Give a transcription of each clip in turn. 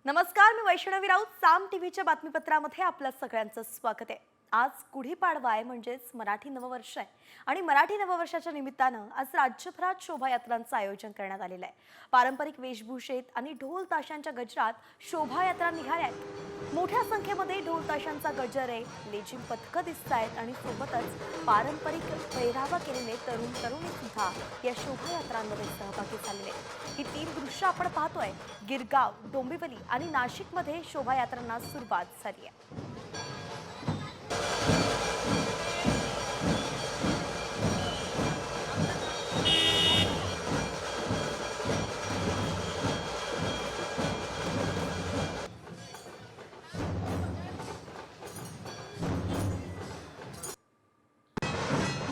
नमस्कार, मी वैष्णवी राऊत. साम टीव्हीच्या बातमीपत्रामध्ये आपल्या सगळ्यांचं स्वागत आहे. आज गुढीपाडवा आहे, म्हणजेच मराठी नववर्ष आहे आणि मराठी नववर्षाच्या निमित्तानं आज राज्यभरात शोभायात्रांचं आयोजन करण्यात आलेलं आहे. पारंपरिक वेशभूषेत आणि ढोल ताशांच्या गजरात शोभायात्रा निघाल्या आहेत. मोठ्या संख्येमध्ये ढोल ताशांचा गजर आहे, लेझिम पथकं दिसत आहेत आणि सोबतच पारंपरिक पेहरावा केलेले तरुण तरुणी सुद्धा या शोभायात्रांमध्ये सहभागी झालेले आहेत. ही तीन दृश्य आपण पाहतोय. गिरगाव, डोंबिवली आणि नाशिकमध्ये शोभायात्रांना सुरुवात झाली आहे.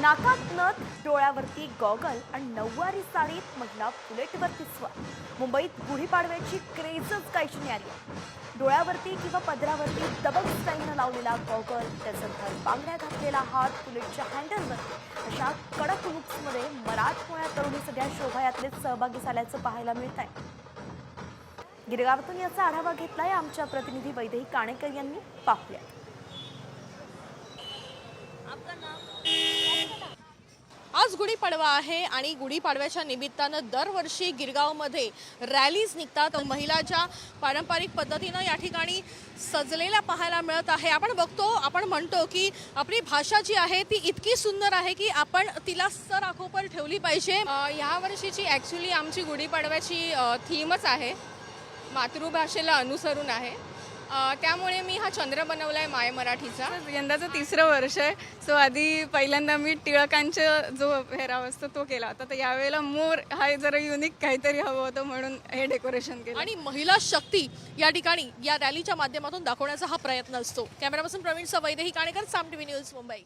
नाकात नथ, डोळ्यावरती गॉगल आणि नऊवारी साडीत महिला बुलेटवरती स्वार. मुंबईत गुढीपाडव्याची क्रेजच काहीशी न्यारी आहे. डोळ्यावरती किंवा पदरावरती दबंग स्टाईलनं लावलेला गॉगल, त्याच्यानंतर बांगड्या घातलेला हात बुलेटच्या हँडलवर, अशा कडक लुक्समध्ये मराठमोळ्या तरुणी सध्या शोभायात्रेत सहभागी झाल्याचं पाहायला मिळत आहे. गिरगावातून याचा आढावा घेतलाय आमच्या प्रतिनिधी वैदेही काणेकर यांनी. पाहूया. आज गुढीपाडवा आहे आणि गुढीपाडव्याच्या निमित्तानं दरवर्षी गिरगावमध्ये रॅलीज निघतात. महिलांच्या पारंपरिक पद्धतीनं या ठिकाणी सजलेल्या पाहायला मिळत आहे. आपण म्हणतो की आपली भाषा जी आहे ती इतकी सुंदर आहे की आपण तिला सर आखोपर ठेवली पाहिजे. ह्या वर्षीची ॲक्च्युली आमची गुढीपाडव्याची थीमच आहे, मातृभाषेला अनुसरून आहे. त्यामुळे मी हा चंद्र बनवला आहे माय मराठीचा. यंदाचं 3रं वर्ष आहे. सो आधी पहिल्यांदा मी टिळकांचा जो पेहराव असतो तो केला होता, तर यावेळेला मोर हा जरा युनिक काहीतरी हवं होतं म्हणून हे डेकोरेशन केलं. आणि महिला शक्ती या ठिकाणी या रॅलीच्या माध्यमातून दाखवण्याचा हा प्रयत्न असतो. कॅमेरापर्सन प्रवीण वैदेही काणेकर, साम टीव्ही न्यूज, मुंबई.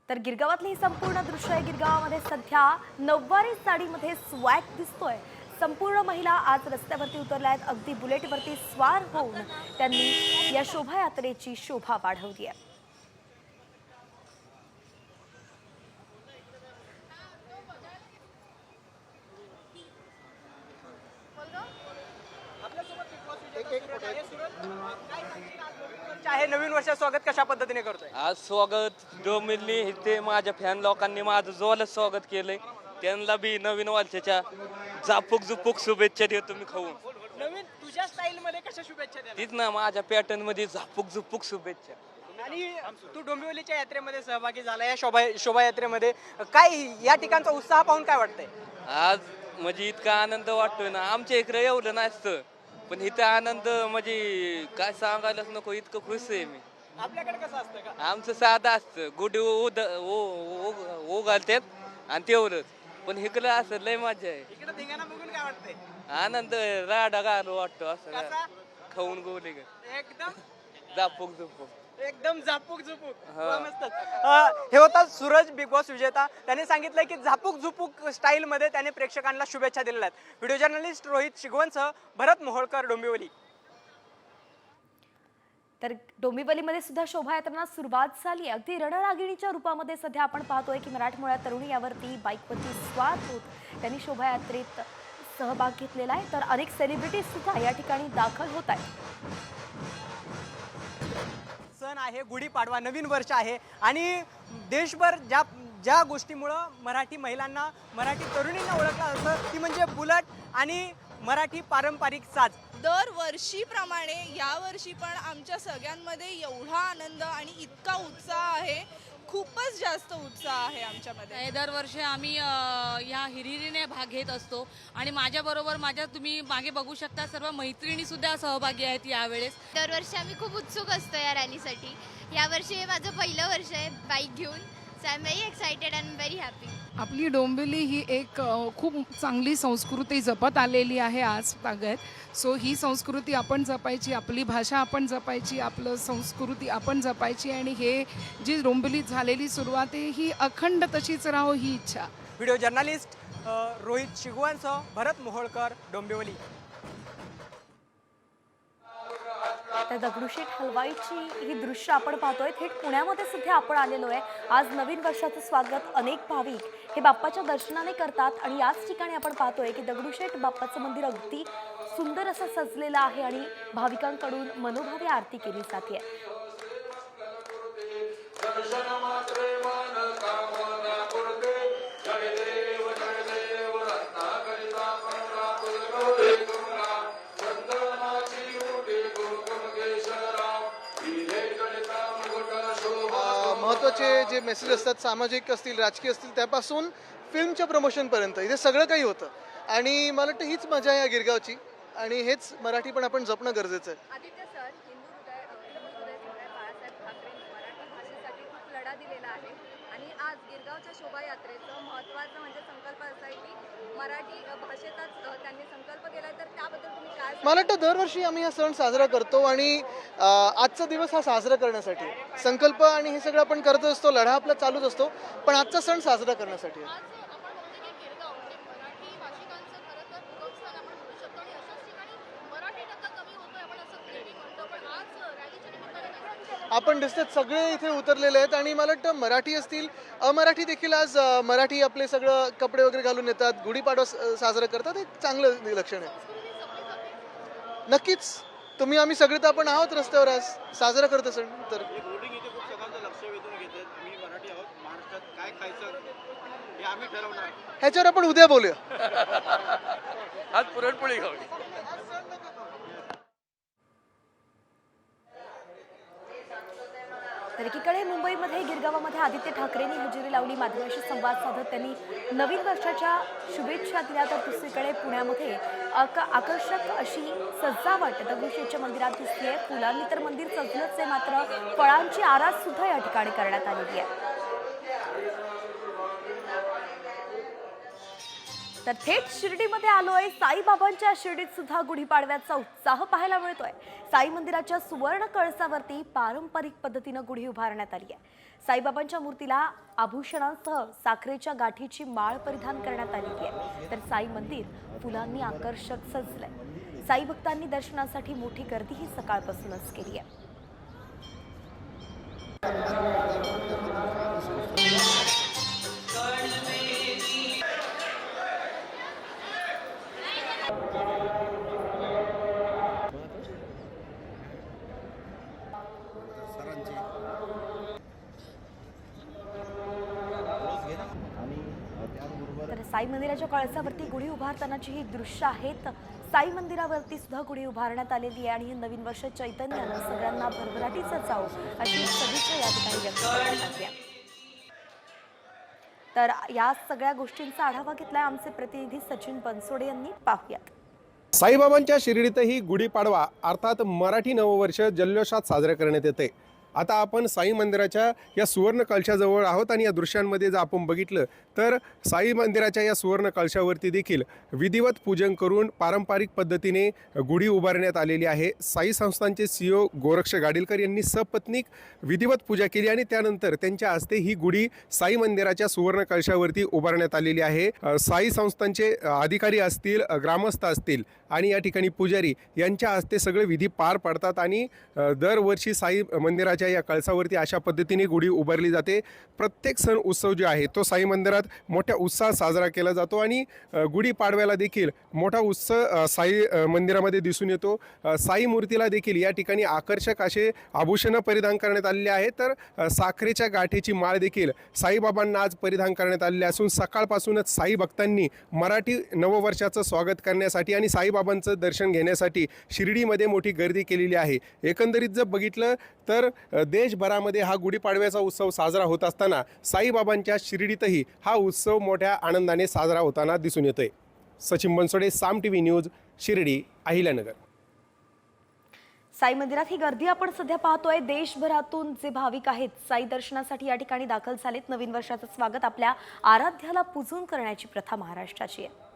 तर गिरगावातली ही संपूर्ण दृश्य आहे. गिरगावामध्ये सध्या नऊवारी साडीमध्ये स्वॅग दिसतोय. संपूर्ण महिला आज रस्त्यावरती उतरल्या आहेत. अगदी बुलेटवरती स्वार होऊन त्यांनी या शोभायात्रेची शोभा वाढवली आहे. नवीन वर्षात स्वागत कशा पद्धतीने करतोय? आज स्वागत डोंबिवली इथे माझ्या फॅन लोकांनी माझं जोरात स्वागत केलंय. त्यांना बी नवीन वर्षाच्या झापूक झुपूक शुभेच्छा देतो मी खाऊन. नवीन तुझ्या स्टाईल मध्ये कशा शुभेच्छा द्याल? तीच ना माझ्या पॅटर्न मध्ये झापूक झुपूक शुभेच्छा. आणि तू डोंबिवलीच्या यात्रेमध्ये सहभागी झाला, या शोभायात्रेमध्ये काय या ठिकाणचा उत्साह पाहून काय वाटतंय? आज म्हणजे इतका आनंद वाटतोय ना. आमच्या इकडे एवढं नसतं, पण इथं आनंद म्हणजे काय सांगायलाच नको, इतकं खुश आहे मी. आपल्याकडे कसं असतं का? आमचं साधं असतं, गुढी घालतात आणि तेवढंच. पण इकडं असं लय मजा आहे. इकडे धिंगाणा बघून काय वाटतंय? आनंद राडा गार वाटतो असं कसा? खाऊन गोली एकदम झापूक झुपूक. एकदम झापूक झुपूक. हा. मस्तच. हे होता सूरज, बिग बॉस विजेता. त्याने सांगितलंय की झापूक झुपूक स्टाईल मध्ये त्याने प्रेक्षकांना शुभेच्छा दिलेल्या आहेत. व्हिडिओ जर्नलिस्ट रोहित शिगवणसह भरत मोहोळकर, डोंबिवली. तर डोंबिवलीमध्ये सुद्धा शोभायात्रांना सुरुवात झाली आहे. अगदी रणरागिणीच्या रूपामध्ये सध्या आपण पाहतोय की मराठमोळ्या तरुणी यावरती बाईकवरती स्वार होत त्यांनी शोभायात्रेत सहभाग घेतलेला आहे. तर अनेक सेलिब्रिटीज सुद्धा या ठिकाणी दाखल होत आहेत. सण आहे गुढीपाडवा, नवीन वर्ष आहे आणि देशभर ज्या गोष्टीमुळं मराठी महिलांना, मराठी तरुणींना ओळखलं जातं ती म्हणजे बुलेट आणि मराठी पारंपरिक साज. दरवर्षीप्रमाणे यावर्षी पण आमच्या सगळ्यांमध्ये एवढा आनंद आणि इतका उत्साह आहे, खूपच जास्त उत्साह आहे आमच्यामध्ये. दरवर्षी आम्ही ह्या हिरिरीने भाग घेत असतो आणि माझ्याबरोबर तुम्ही मागे बघू शकता सर्व मैत्रिणी सुद्धा सहभागी आहेत यावेळेस. दरवर्षी आम्ही खूप उत्सुक असतो या रॅलीसाठी. यावर्षी हे माझं पहिलं वर्ष आहे बाईक घेऊन. So I am very excited and very happy. आपली डोंबिवली ही एक खूप चांगली संस्कृती जपत आलेली आहे आज तागत. सो ही संस्कृती आपण जपायची, आपली भाषा आपण जपायची, आपलं संस्कृती आपण जपायची आणि हे जी डोंबिवलीत झालेली सुरुवात आहे ही अखंड तशीच राहो ही इच्छा. व्हिडिओ जर्नलिस्ट रोहित शिगवणसह भरत मोहोळकर, डोंबिवली. तर दगडूशेठ हलवाईची ही दृश्य आपण पाहतोय. थेट पुण्यामध्ये सध्या आपण आलेलो आहे. आज नवीन वर्षाचं स्वागत अनेक भाविक हे बाप्पाच्या दर्शनाने करतात आणि याच ठिकाणी आपण पाहतोय की दगडूशेठ बाप्पाचं मंदिर अगदी सुंदर असा सजलेला आहे आणि भाविकांकडून मनोभावे आरती केली जाते. महत्त्वाचे जे मेसेज असतात, सामाजिक असतील, राजकीय असतील, त्यापासून फिल्मच्या प्रमोशनपर्यंत इथे सगळं काही होतं. आणि मला वाटतं हीच मजा आहे या गिरगावची आणि हेच मराठी पण आपण जपणं गरजेचं आहे. आदित्य सर, हिंदू हृदय बाळासाहेब ठाकरे मराठी भाषेसाठी खूप लढा दिलेला आहे आणि आज गिरगावच्या शोभायात्रेचं महत्त्वाचं म्हणजे संकल्प असा आहे की मराठी भाषेचाच त्यांनी संकल्प केला, तर त्याबद्दल तुम्ही काय मला वाटतं दरवर्षी आम्ही हा सण साजरा करतो आणि आजचा दिवस हा साजरा करण्यासाठी संकल्प आणि हे सगळं आपण करत असतो, लढा आपला चालूच असतो, पण आजचा सण साजरा करण्यासाठी आहे. आपण दिसतात सगळे इथे उतरलेले आहेत आणि मला वाटतं मराठी असतील, अमराठी देखील आज मराठी आपले सगळं कपडे वगैरे घालून येतात, गुढीपाडवा साजरा करतात. एक चांगलं लक्षण आहे. नक्कीच आम्ही सगळे तर आपण आहोत रस्त्यावर आज साजरा करत सण. तर ह्याच्यावर आपण उद्या बोलूया. आज पुरणपोळी खावी. तर एकीकडे मुंबईमध्ये गिरगावामध्ये आदित्य ठाकरेंनी हजेरी लावली, माध्यमांशी संवाद साधत त्यांनी नवीन वर्षाच्या शुभेच्छा दिल्या. तर दुसरीकडे पुण्यामध्ये आकर्षक अशी सजावट दगडूशेठच्या मंदिरात दिसतेय. फुलांनी तर मंदिर सजलंच आहे, मात्र फळांची आरास सुद्धा या ठिकाणी करण्यात आलेली आहे. तर थेट शिर्डीमध्ये आलोय. साईबाबांच्या शिर्डीत सुद्धा गुढीपाडव्याचा उत्साह पाहायला मिळतोय. साई मंदिराच्या सुवर्ण कळसावरती पारंपरिक पद्धतीनं गुढी उभारण्यात आली आहे. साईबाबांच्या मूर्तीला आभूषणांसह साखरेच्या गाठीची माळ परिधान करण्यात आलेली आहे. तर साई मंदिर फुलांनी आकर्षक सजलंय. साई भक्तांनी दर्शनासाठी मोठी गर्दीही सकाळपासूनच केली आहे. तर साई मंदिराच्या कळसावरती गुढी उभारतानाची ही दृश्य आहेत. साई मंदिरावरती सुद्धा गुढी उभारण्यात आलेली आहे आणि हे नवीन वर्ष चैतन्यानं सगळ्यांना भरभराटीचं जावो अशी सदिच्छा या ठिकाणी व्यक्त करण्यात आली आहे. तर या सगळ्या गोष्टींचा आढावा घेतलाय आमचे प्रतिनिधी सचिन बनसोडे यांनी. पाहूयात. साईबाबांच्या शिर्डीतही गुढीपाडवा अर्थात मराठी नववर्ष जल्लोषात साजरे करण्यात येते. आता आपण साई मंदिराच्या या सुवर्ण कलशाजवळ आहोत आणि या दृश्यांमध्ये जर आपण बघितलं तर साई मंदिराच्या या सुवर्ण कलशावरती देखील विधिवत पूजन करून पारंपरिक पद्धतीने गुढी उभारण्यात आलेली आहे. साई संस्थानचे CEO गोरक्ष गाडीलकर यांनी सपत्नीक विधिवत पूजा केली आणि त्यानंतर त्यांच्या हस्ते ही गुढी साई मंदिराच्या सुवर्ण कलशावरती उभारण्यात आलेली आहे. साई संस्थानचे अधिकारी असतील, ग्रामस्थ असतील आणि या ठिकाणी पुजारी यांच्या हस्ते सगळे विधी पार पडतात आणि दरवर्षी साई मंदिराच्या या कळसावरती अशा पद्धतीने गुढी उभारली जाते. प्रत्येक सण उत्सव जो आहे तो साई मंदिरात मोठ्या उत्साहात साजरा केला जातो आणि गुढी पाडव्याला देखील मोठा उत्सव साई मंदिरामध्ये दिसून येतो. साई मूर्तीला देखील या ठिकाणी आकर्षक असे आभूषणं परिधान करण्यात आलेले आहेत. तर साखरेच्या गाठीची माळ देखील साईबाबांना आज परिधान करण्यात आलेली असून सकाळपासूनच साई भक्तांनी मराठी नववर्षाचं स्वागत करण्यासाठी आणि साईबाबांचं दर्शन घेण्यासाठी शिर्डीमध्ये मोठी गर्दी केलेली आहे. एकंदरीत जर बघितलं तर देशभरामध्ये हा गुढीपाडव्याचा उत्सव साजरा होत असताना साईबाबांच्या शिर्डीतही हा उत्सव मोठ्या आनंदाने साजरा होताना दिसून येतोय. सचिन बनसोडे, साम TV न्यूज, शिर्डी, अहिल्यानगर. साई मंदिरात ही गर्दी आपण सध्या पाहतोय. देशभरातून जे भाविक आहेत साई दर्शनासाठी या ठिकाणी दाखल झालेत. नवीन वर्षाचं स्वागत आपल्या आराध्याला पूजून करण्याची प्रथा महाराष्ट्राची आहे.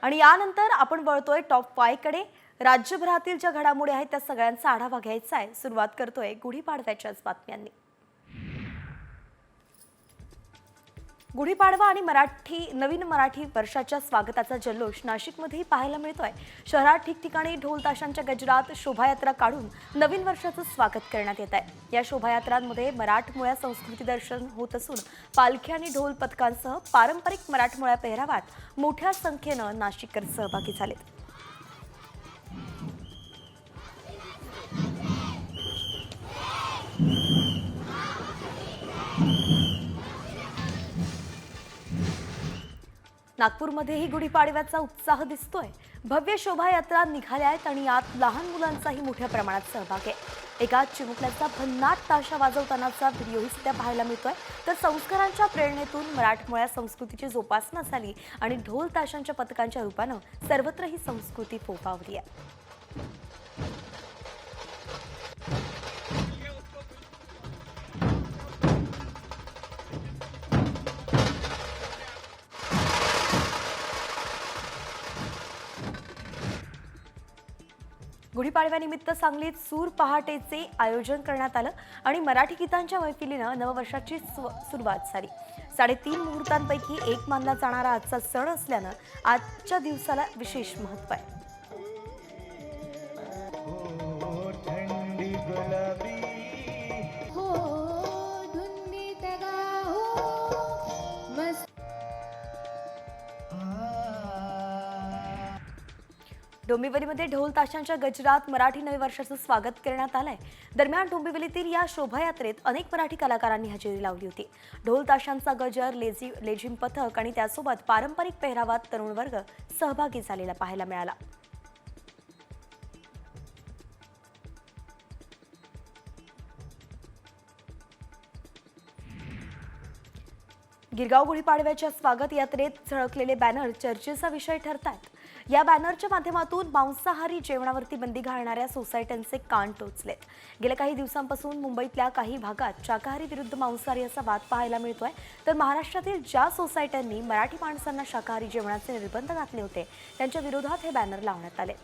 आणि यानंतर आपण वळतोय टॉप 5 कडे. राज्यभरातील ज्या घडामोडी आहेत त्या सगळ्यांचा आढावा घ्यायचा आहे. सुरुवात करतोय गुढीपाडव्याच्याच बातम्यांनी. गुढीपाडवा आणि नवीन मराठी वर्षाच्या स्वागताचा जल्लोष नाशिकमध्येही पाहायला मिळतोय. शहरात ठिकठिकाणी ढोल ताशांच्या गजरात शोभायात्रा काढून नवीन वर्षाचं स्वागत करण्यात येत आहे. या शोभायात्रांमध्ये मराठमोळ्या संस्कृती दर्शन होत असून पालखी आणि ढोल पथकांसह पारंपरिक मराठमोळ्या पेहरावात मोठ्या संख्येनं नाशिककर सहभागी झालेत. नागपूरमध्येही गुढीपाडव्याचा उत्साह दिसतोय. भव्य शोभायात्रा निघाल्या आहेत आणि यात लहान मुलांचाही मोठ्या प्रमाणात सहभाग आहे. एका चिमुकल्याचा भन्नाट ताशा वाजवतानाचा व्हिडिओही सध्या पाहायला मिळतोय. तर संस्कारांच्या प्रेरणेतून मराठमोळ्या संस्कृतीची जोपासना झाली आणि ढोल ताशांच्या पथकांच्या रूपानं सर्वत्र ही संस्कृती फोफावली आहे. गुढीपाडव्यानिमित्त सांगलीत सूर पहाटेचे आयोजन करण्यात आलं आणि मराठी गीतांच्या मैफिलीनं नववर्षाची सुरुवात झाली. 3.5 मुहूर्तांपैकी एक मानला जाणारा आजचा सण असल्यानं आजच्या दिवसाला विशेष महत्त्व आहे. डोंबिवलीमध्ये ढोल ताशांच्या गजरात मराठी नवे वर्षाचं स्वागत करण्यात आलंय. दरम्यान डोंबिवलीतील या शोभायात्रेत अनेक मराठी कलाकारांनी हजेरी लावली होती. ढोल ताशांचा गजर, लेझिम पथक आणि त्यासोबत पारंपरिक पेहरावात तरुण वर्ग सहभागी झालेला पाहायला मिळाला. गिरगाव गुढीपाडव्याच्या स्वागत यात्रेत झळकलेले बॅनर चर्चेचा विषय ठरतायत. या बॅनरच्या माध्यमातून मांसाहारी जेवणावरती बंदी घालणाऱ्या सोसायट्यांचे कान टोचलेत. गेल्या काही दिवसांपासून मुंबईतल्या काही भागात शाकाहारी विरुद्ध मांसाहारी असा वाद पाहायला मिळतोय. तर महाराष्ट्रातील ज्या सोसायट्यांनी मराठी माणसांना शाकाहारी जेवणाचे निर्बंध घातले होते त्यांच्या विरोधात हे बॅनर लावण्यात आले.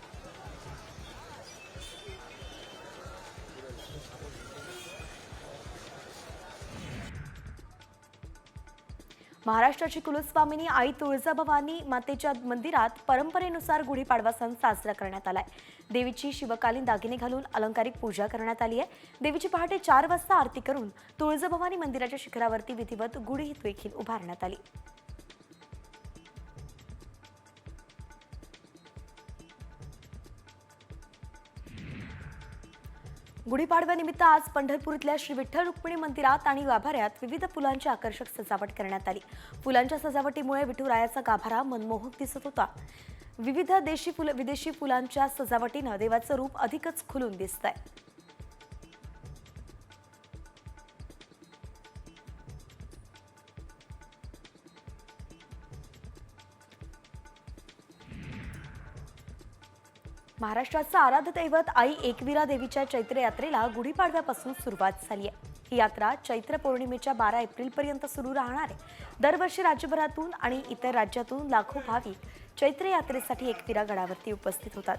महाराष्ट्राची कुलस्वामिनी आई तुळजाभवानी मातेच्या मंदिरात परंपरेनुसार गुढीपाडवा सण साजरा करण्यात आलाय. देवीची शिवकालीन दागिने घालून अलंकारिक पूजा करण्यात आली आहे. देवीची पहाटे 4 वाजता आरती करून तुळजाभवानी मंदिराच्या शिखरावरती विधिवत गुढी देखील उभारण्यात आली. गुढीपाडव्यानिमित्त आज पंढरपूरतल्या श्री विठ्ठल रुक्मिणी मंदिरात आणि गाभाऱ्यात विविध फुलांची आकर्षक सजावट करण्यात आली. फुलांच्या सजावटीमुळे विठुरायाचा गाभारा मनमोहक दिसत होता. विविध विदेशी फुलांच्या सजावटीनं देवाचं रूप अधिकच खुलून दिसतंय. महाराष्ट्राचं आराध्य दैवत आई एकविरा देवीच्या चैत्र यात्रेला गुढीपाडव्यापासून सुरुवात झाली आहे. ही यात्रा चैत्र पौर्णिमेच्या 12 एप्रिलपर्यंत सुरू राहणार आहे. दरवर्षी राज्यभरातून आणि इतर राज्यातून लाखो भाविक चैत्र यात्रेसाठी एकविरा गडावरती उपस्थित होतात.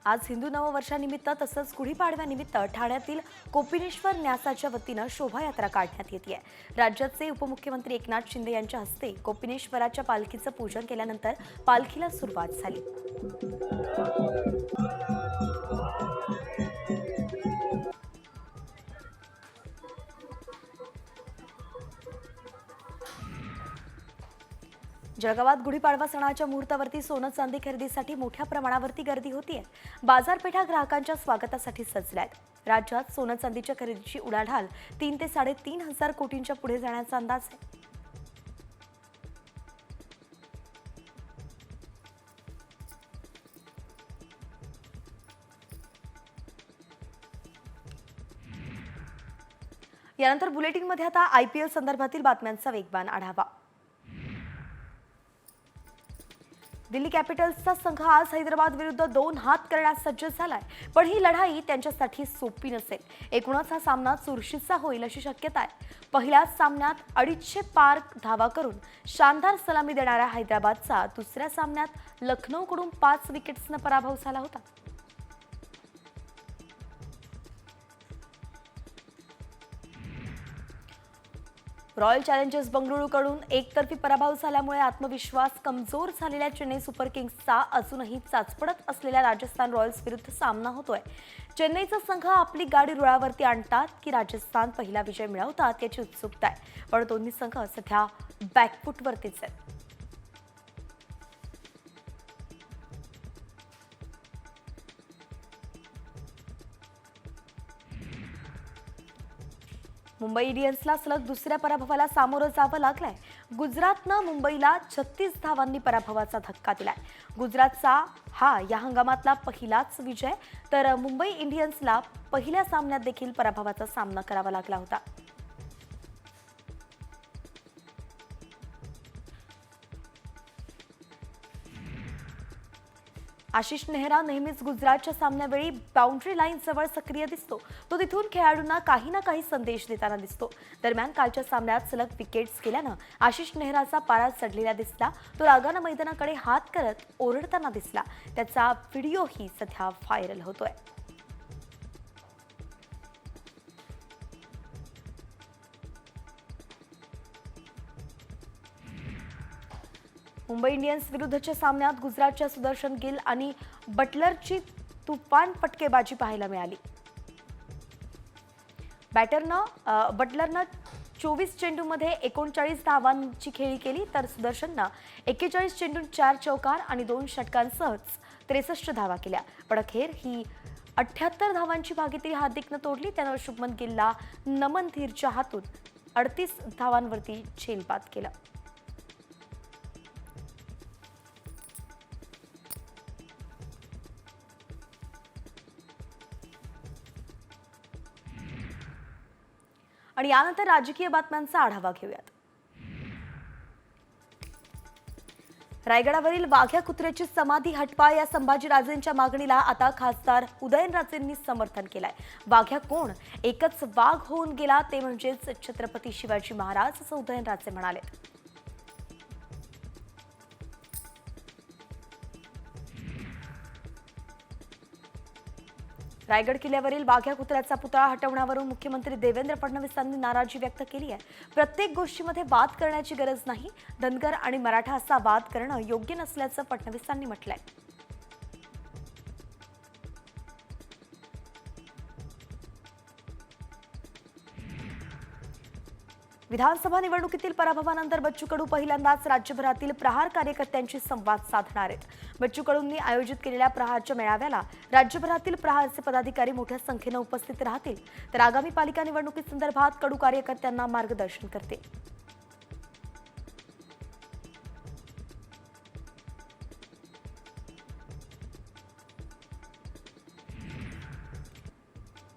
आज हिंदू नववर्षानिमित्त तसंच गुढीपाडव्यानिमित्त ठाण्यातील कोपिनेश्वर न्यासाच्या वतीनं शोभायात्रा काढण्यात येते. राज्याचे उपमुख्यमंत्री एकनाथ शिंदे यांच्या हस्ते कोपिनेश्वराच्या पालखीचं पूजन केल्यानंतर पालखीला सुरुवात झाली. जळगावात गुढीपाडवा सणाच्या मुहूर्तावरती सोनं चांदी खरेदीसाठी मोठ्या प्रमाणावरती गर्दी होतीये. बाजारपेठा ग्राहकांच्या स्वागतासाठी सजल्यात. राज्यात सोनं चांदीच्या खरेदीची उलाढाल 3 ते 3.5 हजार कोटींच्या पुढे जाण्याचा अंदाज आहे. यानंतर बुलेटिनमध्ये आता IPL संदर्भातील बातम्यांचा वेगवान आढावा. दिल्ली कॅपिटल्सचा संघ आज हैदराबाद विरुद्ध 2 हात करण्यास सज्ज झालाय, पण ही लढाई त्यांच्यासाठी सोपी नसेल. एकूणच हा सामना चुरशीचा होईल अशी शक्यता आहे. पहिल्याच सामन्यात 250 पार धावा करून शानदार सलामी देणाऱ्या हैदराबादचा दुसऱ्या सामन्यात लखनौकडून 5 विकेट्सनं पराभव झाला होता. रॉयल चॅलेंजर्स बंगळुरूकडून एकतर्फी पराभव झाल्यामुळे आत्मविश्वास कमजोर झालेल्या चेन्नई सुपर किंग्सचा अजूनही चाचपडत असलेल्या राजस्थान रॉयल्स विरुद्ध सामना होतोय. चेन्नईचा संघ आपली गाडी रुळावरती आणतात की राजस्थान पहिला विजय मिळवतात याची उत्सुकता आहे, पण दोन्ही संघ सध्या बॅकफुटवरतीच आहेत. मुंबई इंडियन्सला सलग दुसऱ्या पराभवाला सामोरं जावं लागलंय. गुजरातनं मुंबईला 36 धावांनी पराभवाचा धक्का दिलाय. गुजरातचा हा या हंगामातला पहिलाच विजय, तर मुंबई इंडियन्सला पहिल्या सामन्यात देखील पराभवाचा सामना करावा लागला होता. आशिष नेहरा नेहमीच गुजरातच्या सामन्यावेळी बाउंड्री लाईन जवळ सक्रिय दिसतो. तो तिथून खेळाडूंना काही ना काही संदेश देताना दिसतो. दरम्यान कालच्या सामन्यात सलग विकेट्स गेल्यानं आशिष नेहराचा पारा चढलेला दिसला. तो रागानं मैदानाकडे हात करत ओरडताना दिसला. त्याचा व्हिडिओही सध्या व्हायरल होतोय. मुंबई इंडियन्स विरुद्धच्या सामन्यात गुजरातच्या सुदर्शन गिल आणि बटलरची तुफान फटकेबाजी पाहायला मिळाली. बटलरनं 24 चेंडूमध्ये 39 धावांची खेळी केली, तर सुदर्शननं 41 चेंडूत 4 चौकार आणि 2 षटकांसह 63 धावा केल्या. पण अखेर ही 78 धावांची भागीदारी हार्दिकनं तोडली. त्यानं शुभमन गिलला नमन धीरच्या हातून 38 धावांवरती झेलबाद केलं. आणि यानंतर राजकीय बातम्यांचा आढावा घेऊयात. रायगडावरील वाघ्या कुत्र्याची समाधी हटवा या संभाजीराजेंच्या मागणीला आता खासदार उदयनराजेंनी समर्थन केलंय. वाघ्या कोण? एकच वाघ होऊन गेला ते म्हणजेच छत्रपती शिवाजी महाराज, असं उदयनराजे म्हणाले. रायगड किल्ल्यावरील वाघ्या कुत्र्याचा पुतळा हटवण्यावरून मुख्यमंत्री देवेंद्र फडणवीसांनी नाराजी व्यक्त केली आहे. प्रत्येक गोष्टीमध्ये वाद करण्याची गरज नाही. धनगर आणि मराठा असा वाद करणं योग्य नसल्याचं फडणवीसांनी म्हटलंय. विधानसभा निवडणुकीतील पराभवानंतर बच्चू कडू पहिल्यांदाच राज्यभरातील प्रहार कार्यकर्त्यांशी संवाद साधणार आहेत. बच्चू कडूंनी आयोजित केलेल्या प्रहारच्या मेळाव्याला राज्यभरातील प्रहारचे पदाधिकारी मोठ्या संख्येनं उपस्थित राहतील, तर आगामी पालिका निवडणुकीसंदर्भात कडू कार्यकर्त्यांना मार्गदर्शन करतील.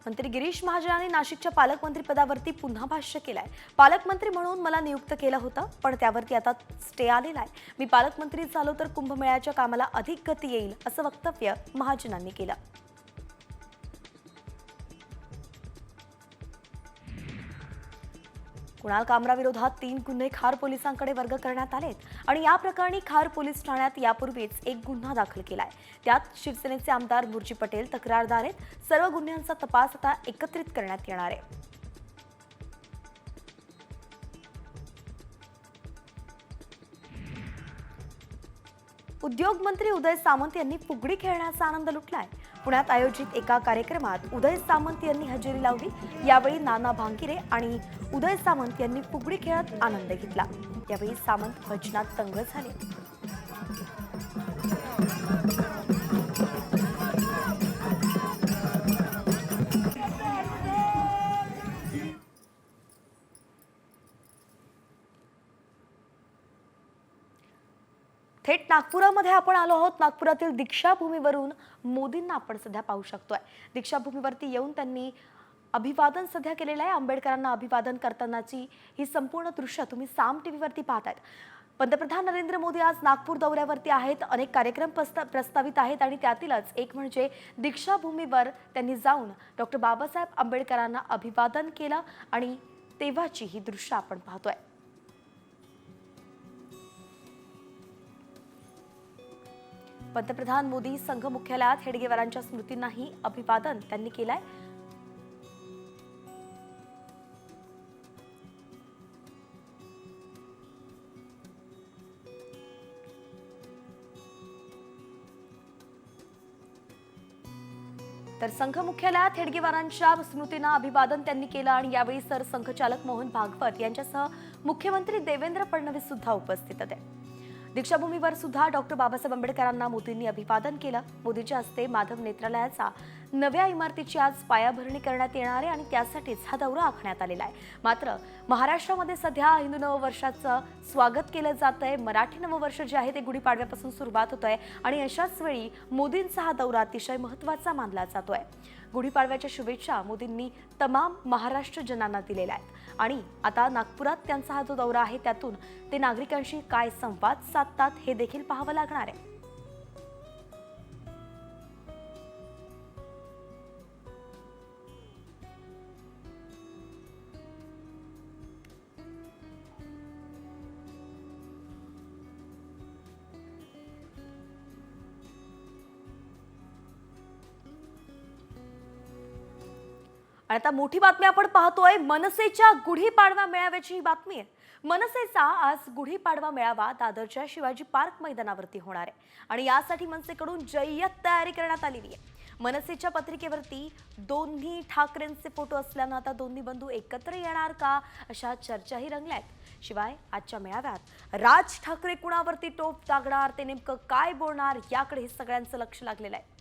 मंत्री गिरीश महाजनांनी नाशिकच्या पालकमंत्री पदावरती पुन्हा भाष्य केलंय. पालकमंत्री म्हणून मला नियुक्त केलं होतं, पण त्यावरती आता स्टे आलेला आहे. मी पालकमंत्री झालो तर कुंभमेळ्याच्या कामाला अधिक गती येईल, असं वक्तव्य महाजनांनी केलं. कुणाल कामरा विरोधात 3 गुन्हे खार पोलिसांकडे वर्ग करण्यात आलेत आणि या प्रकरणी खार पोलीस ठाण्यात यापूर्वीच एक गुन्हा दाखल केलाय. त्यात शिवसेनेचे आमदार मुर्जी पटेल तक्रारदार आहेत. सर्व गुन्ह्यांचा तपास आता एकत्रित करण्यात येणार आहे. उद्योग मंत्री उदय सामंत यांनी फुगडी खेळण्याचा आनंद लुटलाय. पुण्यात आयोजित एका कार्यक्रमात उदय सामंत यांनी हजेरी लावली. यावेळी नाना भांगिरे आणि उदय सामंत यांनी फुगडी खेळत आनंद घेतला. यावेळी सामंत भजनात दंग झाले. थेट नागपुरामध्ये आपण आलो आहोत. नागपुरातील दीक्षाभूमीवरून मोदींना आपण सध्या पाहू शकतोय. दीक्षाभूमीवरती येऊन त्यांनी अभिवादन सध्या केलेलं आहे. आंबेडकरांना अभिवादन करतानाची ही संपूर्ण दृश्य तुम्ही साम टीव्हीवरती पाहतायत. पंतप्रधान नरेंद्र मोदी आज नागपूर दौऱ्यावरती आहेत. अनेक कार्यक्रम प्रस्तावित आहेत आणि त्यातीलच एक म्हणजे दीक्षाभूमीवर त्यांनी जाऊन डॉक्टर बाबासाहेब आंबेडकरांना अभिवादन केलं आणि तेव्हाची ही दृश्य आपण पाहतोय. पंतप्रधान मोदी संघ मुख्यालयात हेडगेवारांच्या स्मृतींनाही अभिवादन त्यांनी केलंय. तर संघ मुख्यालयात हेडगेवारांच्या स्मृतींना अभिवादन त्यांनी केलं आणि यावेळी सरसंघचालक मोहन भागवत यांच्यासह मुख्यमंत्री देवेंद्र फडणवीस सुद्धा उपस्थित होते. दीक्षाभूमीवर सुद्धा डॉक्टर बाबासाहेब आंबेडकरांना मोदींनी अभिवादन केलं. मोदींच्या हस्ते माधव नेत्रालयाचा नव्या इमारतीची आज पायाभरणी करण्यात येणार आहे आणि त्यासाठीच हा दौरा आखण्यात आलेला आहे. मात्र महाराष्ट्रामध्ये सध्या हिंदू नववर्षाचं स्वागत केलं जात आहे. मराठी नववर्ष जे आहे ते गुढीपाडव्यापासून सुरुवात होत आहे आणि अशाच वेळी मोदींचा हा दौरा अतिशय महत्त्वाचा मानला जातोय. गुढीपाडव्याच्या शुभेच्छा मोदींनी तमाम महाराष्ट्र जनांना दिलेल्या आहेत आणि आता नागपुरात त्यांचा हा जो दौरा आहे त्यातून ते नागरिकांशी काय संवाद साधतात हे देखील पाहावं लागणार आहे. आणि आता मोठी बातमी आपण पाहतोय. मनसेच्या गुढीपाडवा मेळाव्याची ही बातमी आहे. मनसेचा आज गुढीपाडवा मेळावा दादरच्या शिवाजी पार्क मैदानावरती होणार आहे आणि यासाठी मनसेकडून जय्यत तयारी करण्यात आलेली आहे. मनसेच्या पत्रिकेवरती दोन्ही ठाकरेंचे फोटो असल्यानं आता दोन्ही बंधू एकत्र येणार का अशा चर्चाही रंगल्या आहेत. शिवाय आजच्या मेळाव्यात राज ठाकरे कुणावरती टोप टाकणार, ते नेमकं काय बोलणार याकडे हे सगळ्यांचं लक्ष लागलेलं आहे.